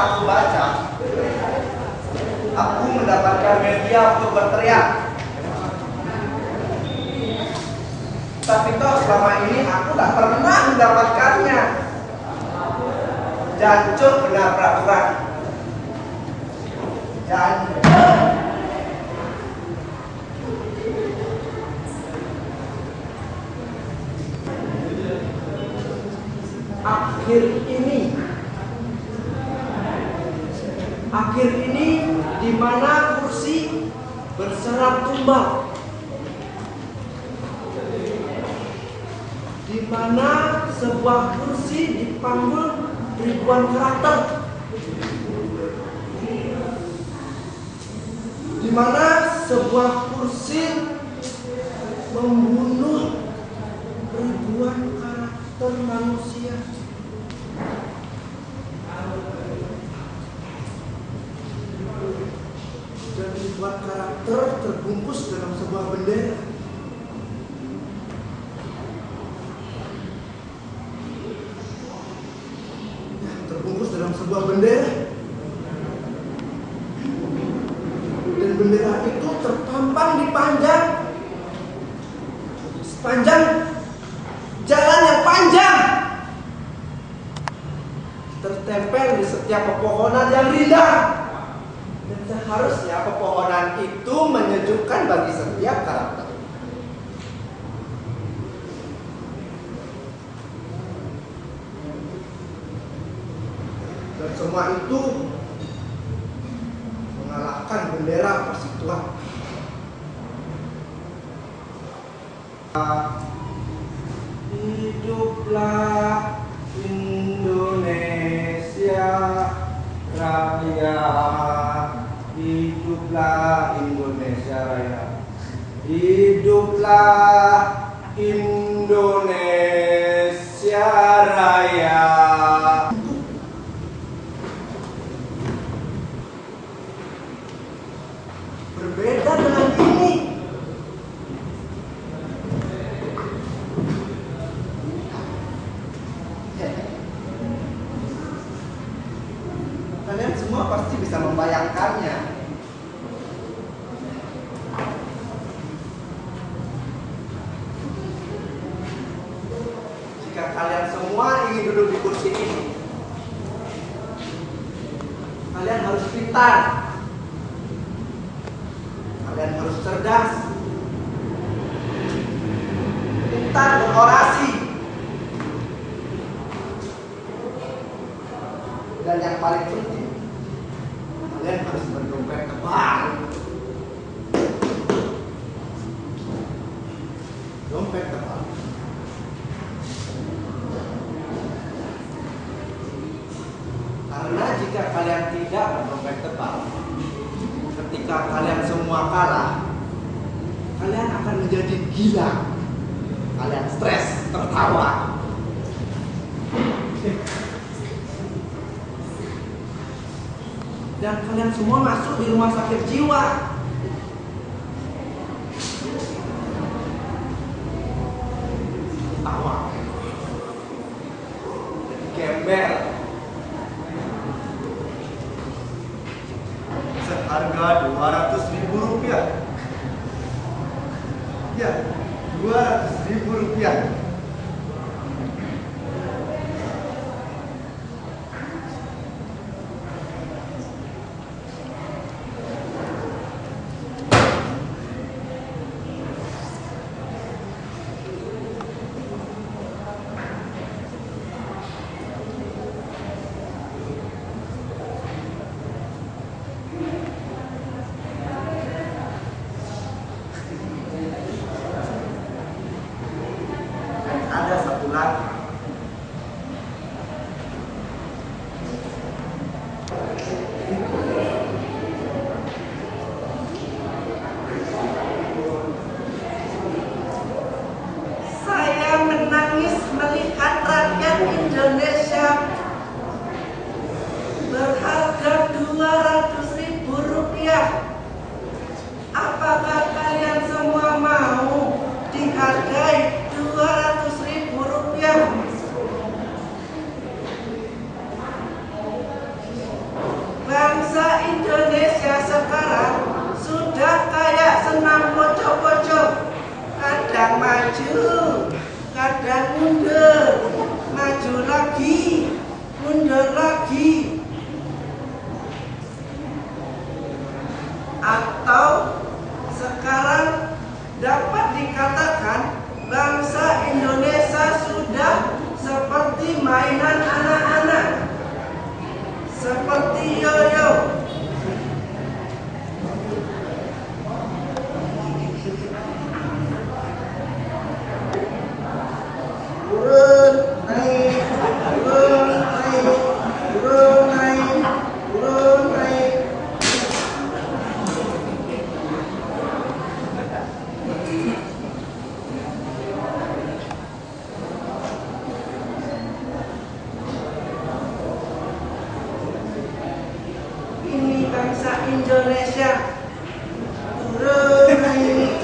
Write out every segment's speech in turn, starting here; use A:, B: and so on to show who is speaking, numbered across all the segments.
A: aku baca, aku mendapatkan media untuk berteriak. Tapi toh selama ini aku tak pernah mendapatkannya. Jancuk benar peraturan. Akhir ini di mana kursi berserat tumbal, di mana sebuah kursi dipanggul ribuan karakter, di mana sebuah kursi membunuh ribuan karakter manusia. Dan ribuan karakter terbungkus dalam sebuah bendera. Dan bendera itu terpampang di sepanjang jalan yang panjang, tertempel di setiap pepohonan yang rindang. Dan seharusnya pepohonan itu menyejukkan bagi setiap karakter. Dan semua itu mengalahkan bendera persatuan. Hiduplah Indonesia Raya, hiduplah Indonesia Raya, hiduplah Indonesia Raya. Berbeda dengan ini. Kalian semua pasti bisa membayangkannya. Jika kalian semua ingin duduk di kursi ini, kalian harus pintar. Kalian harus cerdas, pintar berorasi, dan yang paling penting, kalian harus berdompet tebal. Dompet tebal. Karena jika kalian tidak berdompet tebal, ketika kalian semua kalah, kalian akan menjadi gila. Kalian stres, tertawa. Dan kalian semua masuk di rumah sakit jiwa. Tawa. Gembel. Seharga Rp200.000. Ya, Rp200.000.
B: maju, kadang mundur, maju lagi, mundur lagi. Atau sekarang dapat dikatakan bangsa Indonesia sudah seperti mainan anak-anak, seperti yoyo. Turun, naik, turun, naik, turun, naik, turun, naik. Ini bangsa Indonesia. Turun, naik.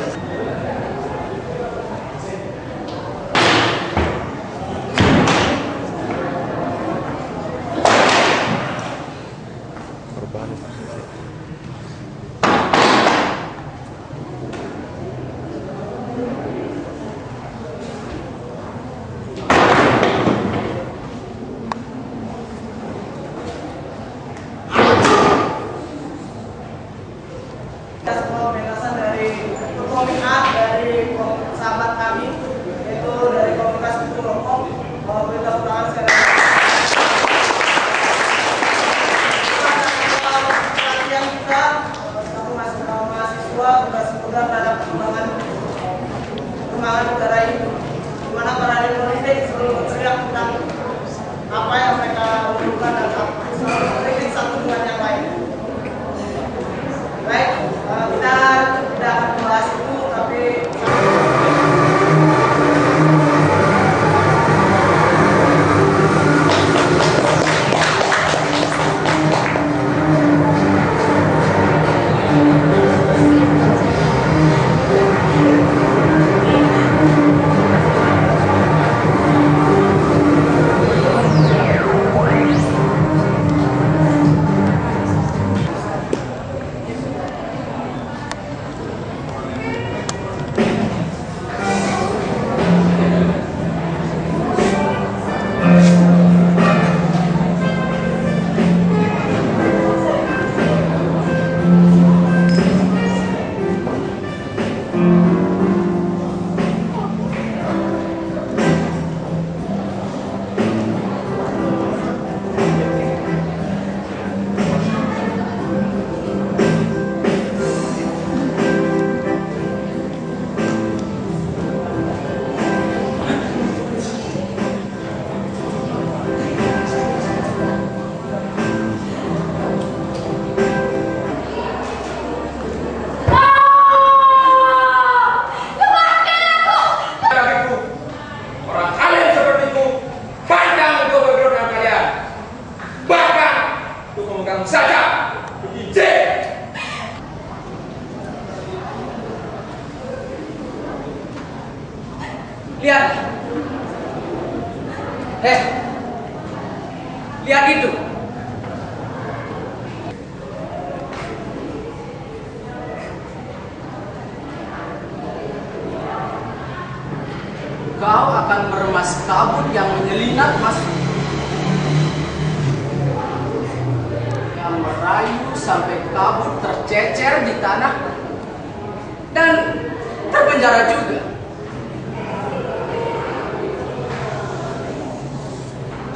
B: Semua pementasan dari komunitas dari sahabat kami, yaitu dari komunitas Kutu Rokok, berita utangan sekali. Pelatihan kita, kami masih mahasiswa berbasis program terhadap perkembangan negara ini, di mana para politik selalu berteriak tentang apa yang mereka butuhkan dan selalu berkritik satu dengan yang lain. Baik, kita tidak akan membahas itu, tapi
C: lihat, lihat itu. Kau akan meremas kabut yang menyelinap masuk, yang merayu sampai kabut tercecer di tanah dan terpenjara juga.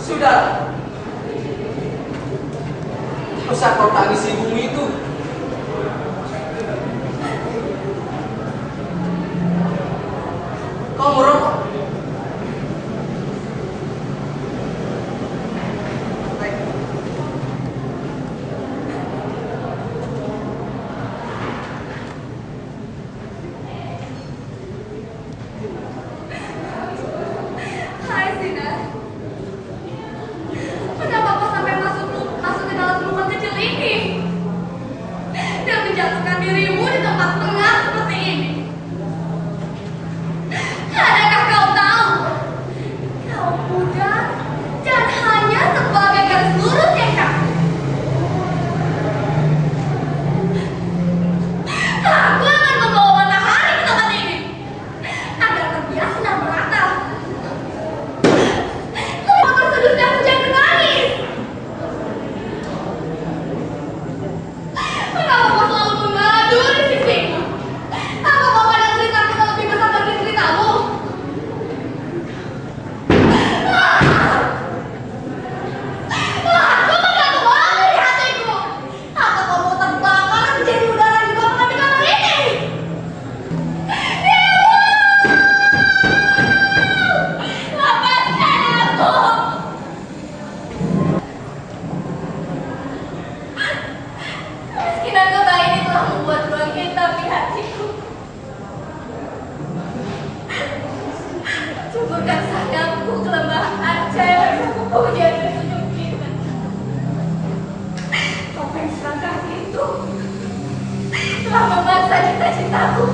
C: Sudah, tidak usah kau tangis ibumu itu. Kau merokok.
D: aku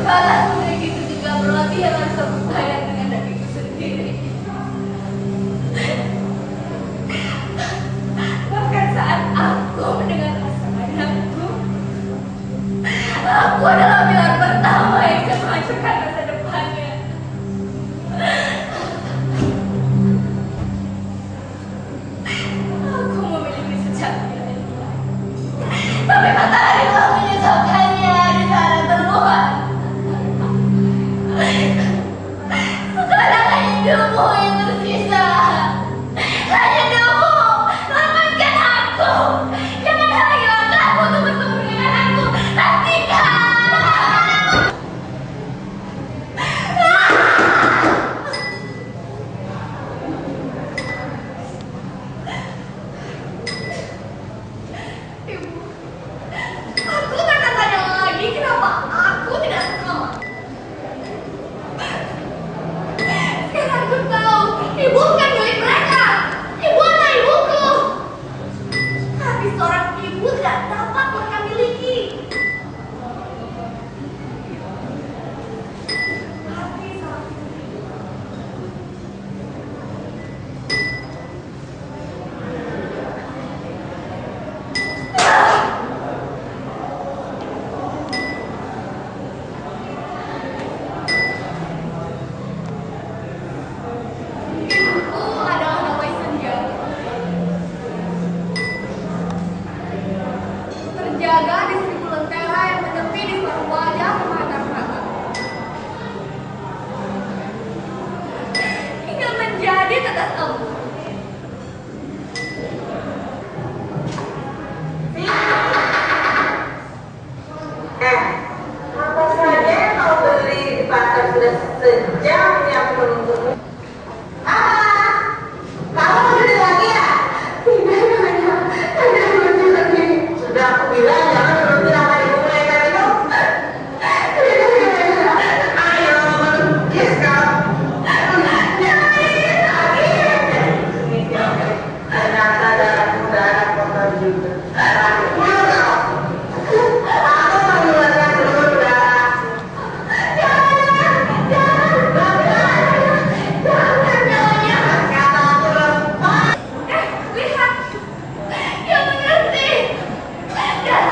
D: balas begitu juga berarti yang harus aku bayar dengan diriku sendiri. Bahkan saat aku mendengar rasa ayahku, aku adalah pilar pertama yang akan menghancurkan masa depannya. Aku memiliki sejatinya, tapi matahari telah menyesatkannya di sana terluar. Sekarang hanya debu yang tersisa. Hanya debu. Lepaskan aku. Jangan halangi aku untuk bertemu dengan aku. Hentikan. Ibu, aku akan tanya lagi kenapa aku tidak selamat. Sekarang aku tahu, ibu bukan milik mereka. Ibu adalah ibuku. Tapi seorang ibu tidak dapat mereka miliki. Hati seorang ibu. Ibuku adalah Nawai Senja. Terjaga di seribu lentera yang menepi di seluruh wajah mata-mata. Hingga menjadi tetes lembu.
E: Apa saja yang kau beli di pasar sudah sejam yang menunggu. Kamu mau beli lagi ya? Tidak, ada beli lagi. Sudah aku bilang jangan berhenti sama ibu mereka itu. Ayo, melukis kau. Jangan lagi. Ternyata darahmu darah kotor juga. Ayo kau. Aku mengeluarkan seluruh darahku. Jangan. Kata aku lepas.
D: Lihat. Dia mengerti. Dan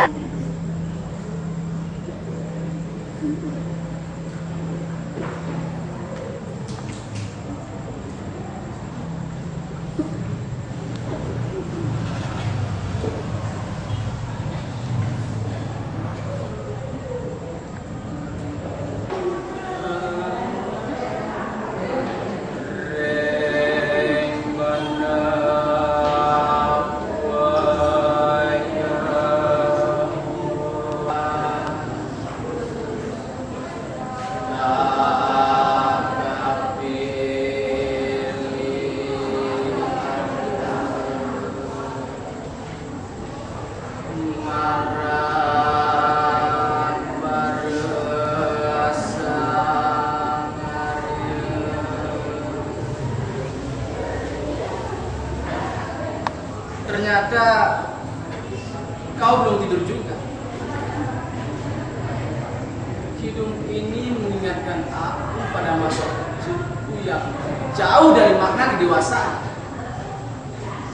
C: Ternyata kau belum tidur juga. Hidung ini mengingatkan aku pada masa kecilku yang jauh dari makna kedewasaan,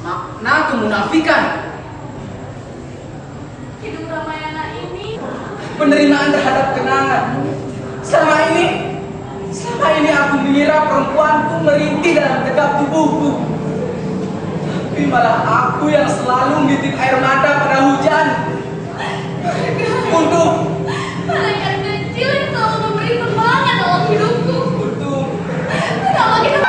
C: makna kemunafikan.
D: Hidung Ramayana ini
C: Penerimaan terhadap kenangan. Selama ini aku mengira perempuanku merintih dalam tegap tubuhku. Tapi malah aku yang selalu menitik air mata pada hujan. Untuk
D: malaikat kecil yang selalu memberi semangat dalam hidupku. Kenapa kita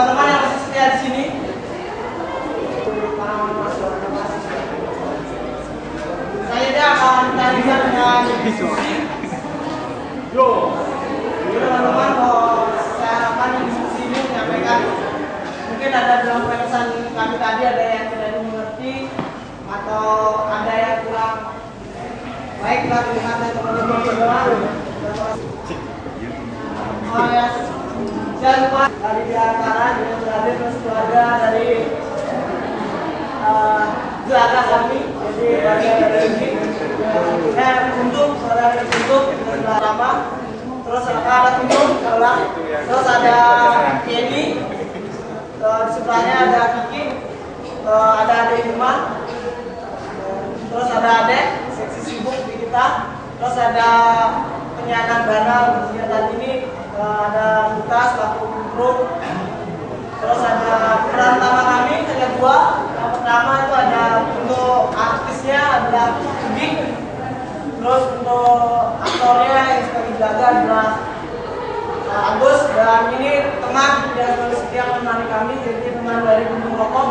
B: teman-teman yang masih setia di sini. Saya akan tanya dengan diskusi. Teman-teman, saya akan diskusi ini menyampaikan mungkin ada dalam pesan kami tadi ada yang tidak dimengerti atau ada yang kurang baiklah terlihat dari teman-teman semua. Ya, jangan lupa dari di antara yang berhadir terus keluarga dari gelaga kami, jadi bagian dari ini. Untuk saudara untuk lama, terus ada Tunjung, terus ada Kenny, di sebelahnya ada Kiki, ada Ade Iman, terus ada Adek, seksi sibuk di kita, terus ada penyanyi Bana untuk kegiatan ini, ada Lukas, selaku grup, terus ada peran utama kami hanya dua. Yang pertama itu ada untuk artisnya adalah Budi, terus untuk aktornya yang sebagai Jaga adalah Agus, dan ini teman yang selalu setia menemani kami, jadi teman dari Gunung Rokok.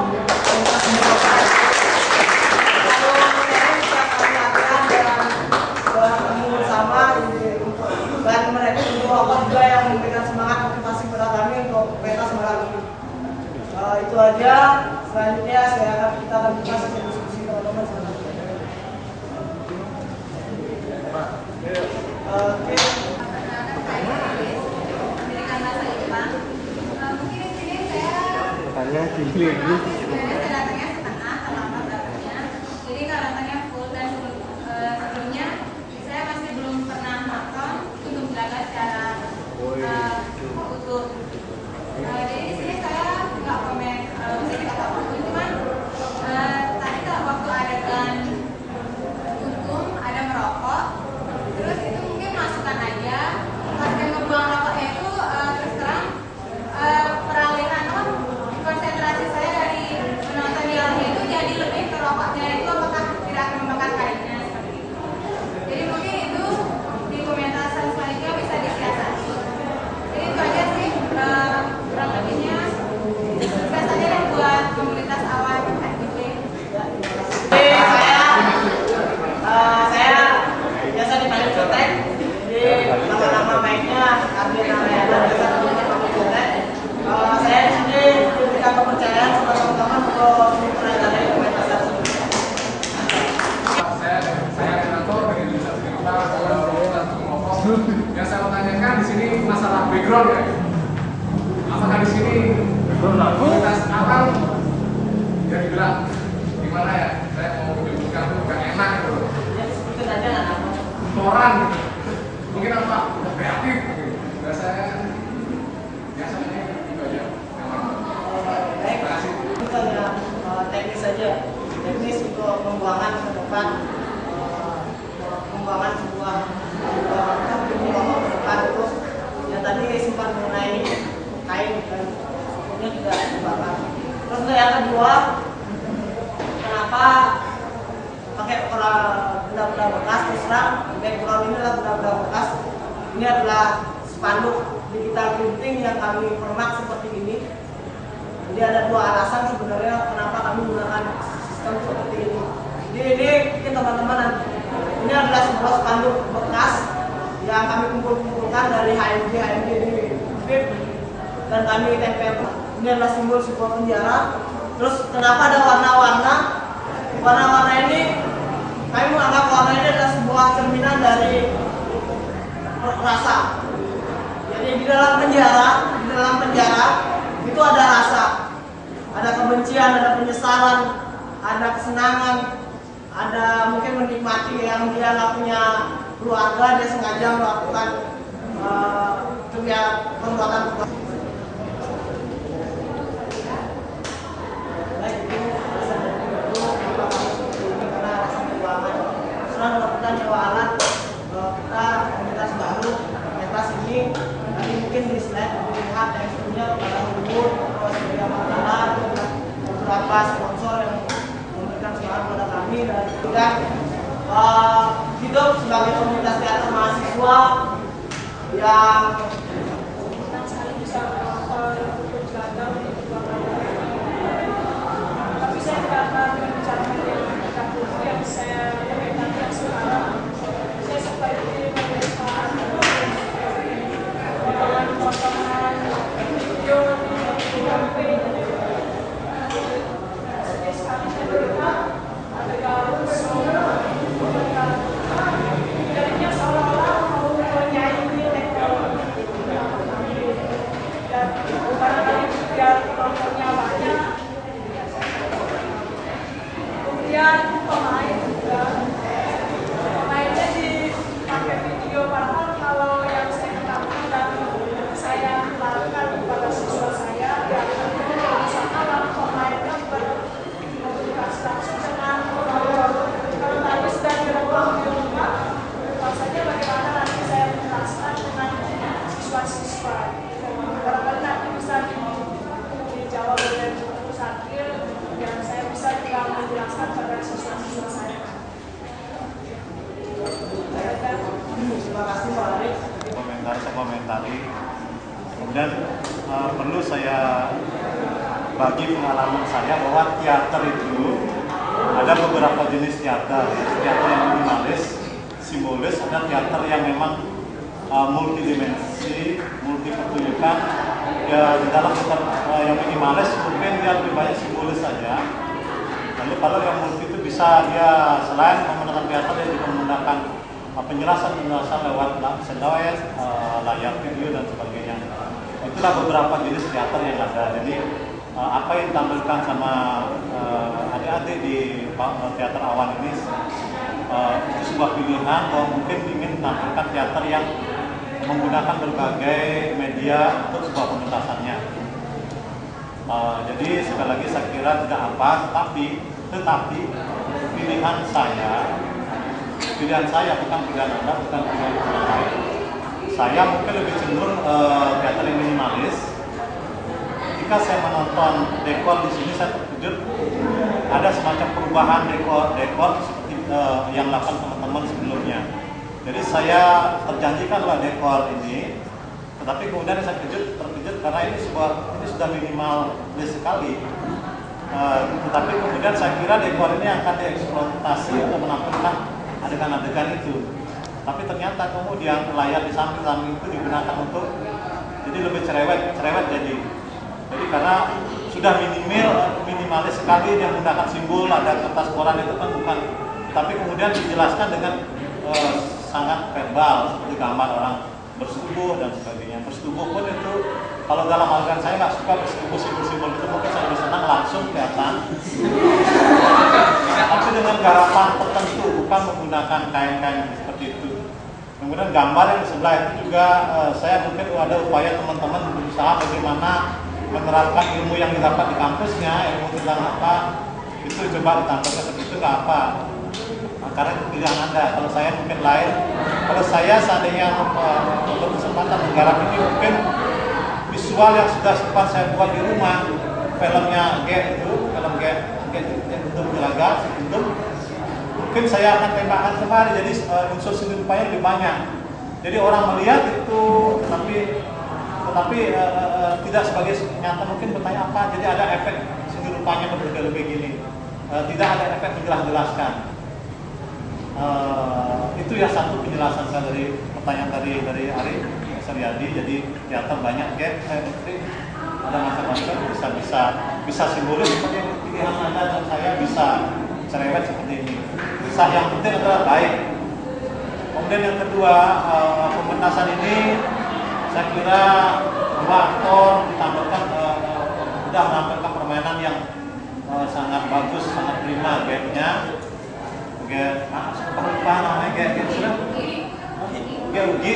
B: Dan mereka juga yang memberikan semangat motivasi kepada kami untuk pentas malam ini. Itu aja. Selanjutnya kita akan buka sesi diskusi teman-teman. Oke.
D: Mungkin di sini saya datangnya setengah terlambat datangnya. Jadi kalau datangnya full dan sebelumnya saya masih belum pernah nonton untuk belajar secara utuh. Jadi di sini saya nggak komen musik atau apapun, cuman tadi kalau waktu adegan hukum ada merokok, terus itu mungkin masukan aja. Pas dia ngebuang rokoknya itu terus terang peralihan konsentrasi saya dari menonton dialognya itu jadi lebih ke rokoknya itu apakah tidak akan membakar kainnya seperti itu. Jadi mungkin itu di komentar selanjutnya bisa disiasati. Jadi itu aja sih kurang lebihnya. Sukses aja deh buat komunitas awal FIP.
B: Saya biasa dipanggil Cotek. Jadi nama-nama baiknya Ardi Narayana biasa dipanggil Cotek. Saya di sini diberikan kepercayaan sama teman-teman untuk mempelajari komunitas tersebut.
F: Saya Renato dari Indonesia Cerita dalam komunitas Rokok. Yang saya mau tanyakan di sini masalah background ya. Apakah di sini komunitas awal yang dibilang gimana ya? Saya mau menyebutkan itu gak enak gitu.
B: Ya sebutin aja nggak apa.
F: Orang gitu. Mungkin apa? Udah kreatif gitu. Biasanya itu aja.
B: Baik, itu hanya teknis saja. Teknis untuk pembuangan ke depan, pembuangan sebuah rokok ke depan itu. Yang tadi simpan mengenai kain dan sebelumnya tidak dibakar. Terus untuk yang kedua, kenapa pakai benda-benda bekas? Terus terang, background ini adalah benda-benda bekas. Ini adalah spanduk digital printing yang kami format seperti ini. Jadi ada dua alasan sebenarnya kenapa kami menggunakan sistem seperti ini. Jadi ini mungkin teman-teman, ini adalah sebuah spanduk bekas yang kami kumpulkan dari HMJ di VIP dan kami tempel. Ini adalah simbol sebuah penjara. Terus kenapa ada warna-warna? Warna-warna ini kami menganggap warna ini adalah sebuah cerminan dari rasa. Jadi di dalam penjara itu ada rasa, ada kebencian, ada penyesalan, ada kesenangan, ada mungkin menikmati yang dia nggak punya keluarga, dia sengaja melakukan perbuatan. Baik, itu alasan dari dulu kenapa kami seperti ini, karena rasa perjuangan. Setelah melakukan nyewa alat, kita komunitas baru, komunitas ini nanti mungkin di slide dilihat yang sebelumnya pada Hubur, terus media makanan, beberapa sponsor yang memberikan semangat kepada kami dan juga hidup sebagai komunitas teater mahasiswa yang
G: bisa melakukan kegiatan kemudian pemain juga. Pemainnya dipakai video, padahal kalau yang saya ketahui dan saya lakukan kepada siswa saya, ya misalkan pemainnya berkomunikasi langsung dengan kalau tadi sudah direkam di rumah, rasanya bagaimana nanti saya menjelaskan dengan siswa-siswa. Barangkali nanti bisa dijawab oleh Guru Sakil dan saya bisa juga menjelaskan pada siswa-siswa saya.
B: Terima kasih Pak Arif.
H: Saya komentari. Kemudian perlu saya bagi pengalaman saya bahwa teater itu ada beberapa jenis teater. Teater yang minimalis, simbolis, ada teater yang memang multidimensi, multi pertunjukan. Ya, di dalam teater yang minimalis mungkin dia lebih banyak simbolis saja. Lalu kalau yang multi itu bisa dia selain menggunakan teater, dia juga menggunakan penjelasan lewat sendawet, layar video dan sebagainya. Itulah beberapa jenis teater yang ada. Jadi apa yang ditampilkan sama adik-adik di teater awan ini itu sebuah pilihan bahwa mungkin ingin menampilkan teater yang menggunakan berbagai media untuk sebuah pementasannya. Jadi sekali lagi saya kira tidak apa, tetapi pilihan saya bukan pilihan Anda, bukan pilihan orang lain. Saya mungkin lebih cenderung teater yang minimalis. Ketika saya menonton dekor di sini, saya terkejut ada semacam perubahan dekor seperti yang dilakukan teman-teman sebelumnya. Jadi saya terjanjikan lah dekor ini, tetapi kemudian saya terkejut karena ini sudah minimalis sekali. Tetapi kemudian saya kira dekor ini akan dieksploitasi untuk menampilkan adegan-adegan itu. Tapi ternyata kemudian layar di samping itu digunakan untuk jadi lebih cerewet jadi. Jadi karena sudah minimalis sekali dia menggunakan simbol, ada kertas koran itu kan bukan. Tapi kemudian dijelaskan dengan sangat verbal seperti gambar orang bersetubuh dan sebagainya. Bersetubuh pun itu kalau dalam aliran saya nggak suka bersetubuh simbol itu, mungkin saya lebih senang langsung kelihatan. Tapi dengan garapan tertentu, bukan menggunakan kain-kain seperti itu. Kemudian gambar yang di sebelah itu juga saya mungkin ada upaya teman-teman berusaha bagaimana menerapkan ilmu yang didapat di kampusnya, ilmu tentang apa itu coba ditampilkan seperti itu nggak apa. Karena itu pilihan Anda. Kalau saya mungkin lain. Kalau saya seandainya berkesempatan menggarap ini, mungkin visual yang sudah sempat saya buat di rumah, filmnya film yang bentuk gelagat, mungkin saya akan tembakkan kembali. Jadi unsur seni rupanya lebih banyak. Jadi orang melihat itu, tetapi tidak sebagai nyata, mungkin bertanya apa. Jadi ada efek seni rupanya berbeda-beda gini. Tidak ada efek menjelaskan. Itu ya satu penjelasan saya dari pertanyaan dari Ari Suryadi. Jadi teater banyak gap, ada macam-macam, bisa simbolis seperti yang pilihan Anda dan saya, bisa cerewet seperti ini. Bisa yang penting adalah baik. Kemudian yang kedua, pementasan ini saya kira dua aktor ditampilkan sudah menampilkan permainan yang sangat bagus, sangat prima gapnya. Lupa namanya kayak sudah Ugi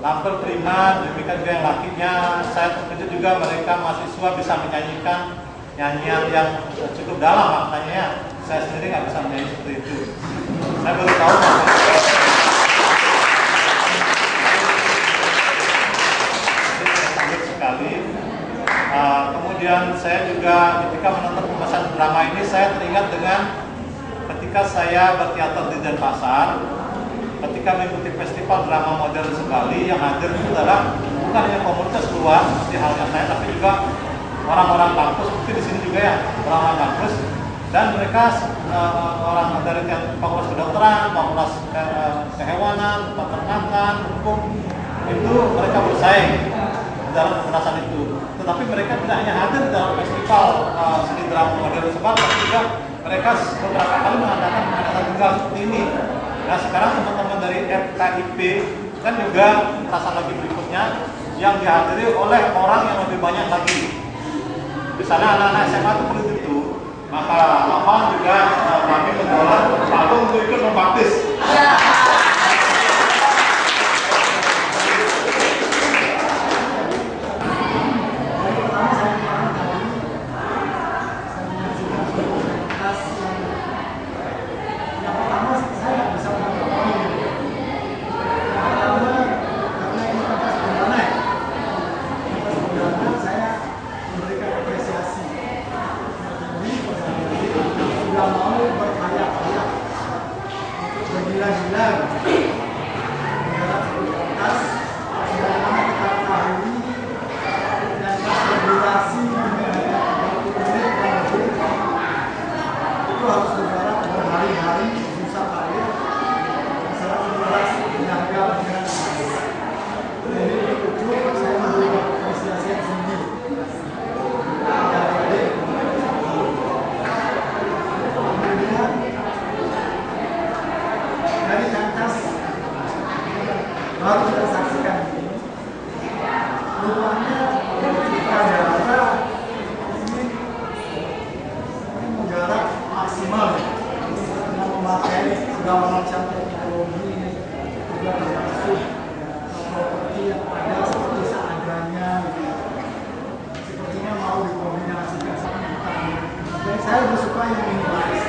H: tampil prima, demikian juga yang lakinya. Saya terkejut juga mereka mahasiswa bisa menyanyikan nyanyian yang cukup dalam maknanya ya. Saya sendiri nggak bisa menyanyi seperti itu. Saya baru tahu sangat sekali. Kemudian saya juga ketika menonton pementasan drama ini, saya teringat dengan ketika saya berteater di Denpasar, ketika mengikuti festival drama modern Sebali, yang hadir itu adalah bukan hanya komunitas luar seperti halnya saya, tapi juga orang-orang kampus, mungkin di sini juga ya, orang-orang kampus, dan mereka orang dari fakultas kedokteran, fakultas kehewanan, peternakan, hukum, itu mereka bersaing dalam pementasan itu. Tetapi mereka tidak hanya hadir dalam festival seni drama modern Sebali, tapi juga mereka beberapa kali mengadakan pementasan tunggal seperti ini. Nah sekarang teman-teman dari FKIP kan juga pementasan lagi berikutnya yang dihadiri oleh orang yang lebih banyak lagi. Misalnya anak-anak SMA itu perlu itu, maka juga kami untuk ikut membaptis.
I: baru kita saksikan ini rupanya kadang-kadang ini menggarap maksimal dengan memakai segala macam teknologi juga termasuk properti yang ada seperti seadanya sepertinya mau dikombinasikan sama dan saya lebih suka yang minimalis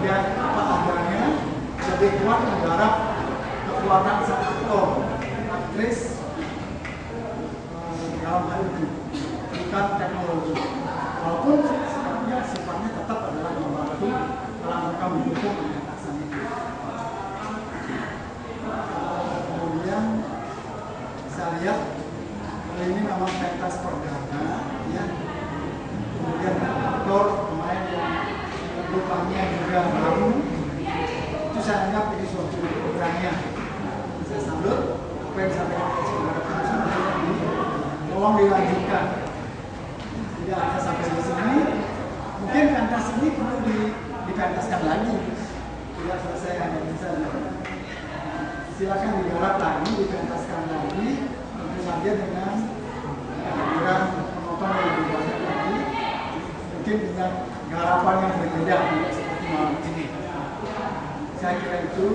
I: yang apa adanya lebih kuat menggarap kekuatan sang aktor, aktris dalam hal itu bukan teknologi walaupun sifatnya tetap adalah membantu dalam mereka mendukung pementasan itu. Kemudian saya lihat ini memang pentas perdana ya. Kemudian aktor pemain yang rupanya juga baru itu saya anggap ini suatu keberanian. Saya salut apa yang disampaikan kepada pengusaha ini, tolong dilanjutkan. Tidak hanya sampai di sini, mungkin pentas ini perlu dipentaskan lagi. Tidak selesai hanya ini saja. Silakan digarap lagi, dipentaskan lagi, tentu saja dengan kehadiran penonton yang lebih banyak lagi, mungkin dengan garapan yang berbeda seperti malam ini. Saya kira itu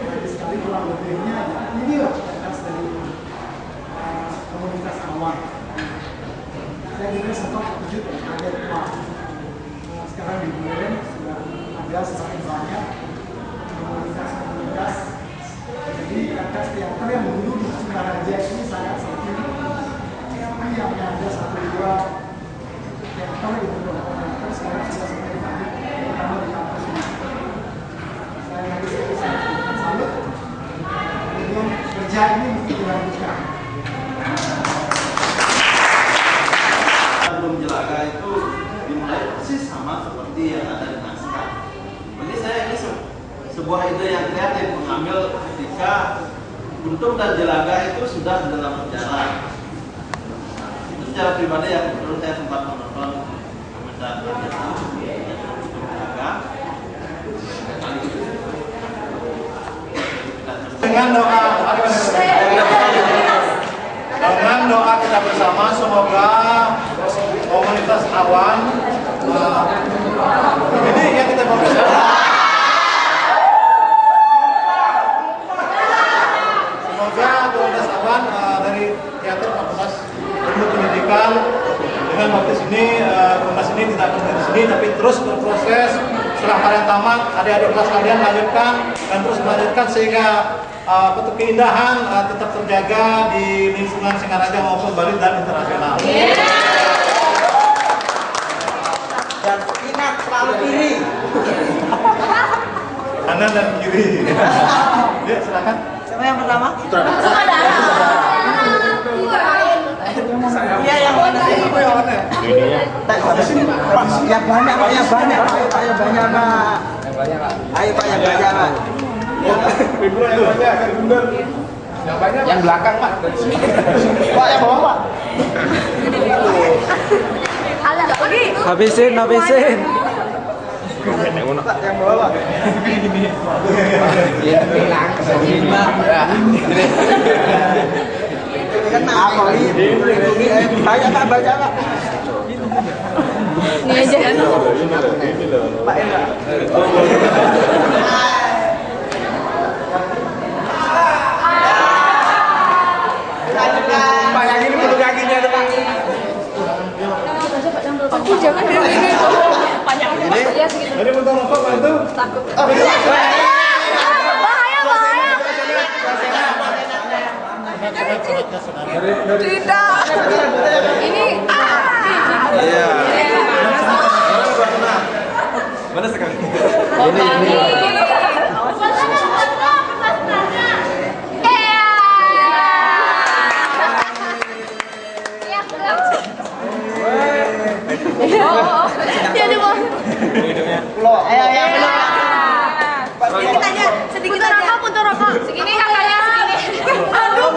I: bagi sekali kurang lebihnya ya inilah pentas dari komunitas awal. Saya juga sempat terkejut kaget wah sekarang di Buleleng sudah ada semakin banyak komunitas. Jadi pentas teater yang dulu di Singaraja ini sangat sepi, tapi yang ada satu dua teater itu beberapa teater sekarang sudah sampai di kampus, terutama di kampus ini. Saya lagi sangat salut. Kemudian kerja ini mesti dilanjutkan.
A: Sebelum Jelaga itu dimulai persis sama seperti yang ada di naskah. Bagi saya ini sebuah ide yang kreatif mengambil ketika Guntur dan Jelaga itu sudah dalam perjalanan. Itu secara pribadi ya, kebetulan saya sempat menonton komentar Jelaga.
H: Dengan doa kita bersama, semoga komunitas awan ini yang kita mau semoga komunitas awan dari teater 14 ilmu pendidikan dengan baptis ini komunitas ini tidak berhenti di sini tapi terus berproses. Setelah kalian tamat, adik-adik kelas kalian lanjutkan dan terus melanjutkan sehingga bentuk keindahan tetap terjaga di lingkungan Singaraja maupun Bali dan internasional.
A: Dan ingat selalu kiri.
H: Kanan dan kiri. Ya, silakan.
B: Siapa yang pertama?
A: Iya yang mana? Aku yang mana? Yang banyak Pak, yang banyak. Ayo banyak Pak. Ayo Pak yang banyak Pak.
F: Yang belakang Pak.
A: Pak yang bawah Pak.
C: Habisin.
A: Pak yang bawah Pak. Kenapa ini? Banyak Pak, banyak Pak.
D: Ini aja.
A: Pak enak.
D: jangan ini panjang
A: Ini?
D: ya segitu.
H: Jadi bentar rokok bantu.
D: Takut.
A: Oh, bisa.
D: Bahaya, bahaya. Tidak. Ini
A: Iya. Mana sekarang? Ini.
D: Ya di bawah.
B: Ayo, belum.
D: Sedikit aja, sedikit aja. Puntung rokok. Segini kakaknya segini. Aduh,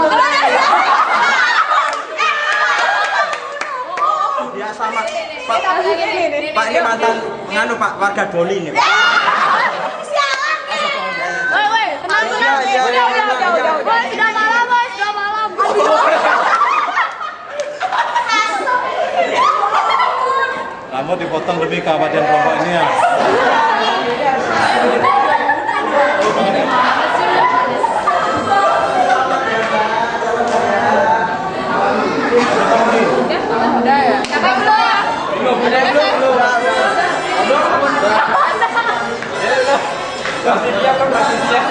A: Ya sama. Pak ini mantan nganu Pak warga Doli nih. Pak.
D: Woi, tenang. Udah. Bos, sudah malam, bos. Sudah malam.
H: Kamu dipotong lebih ke bagian rokok ini ya.
D: Udah ya. Kakak belum ya?
A: Belum. Masih siap kan? Masih siap.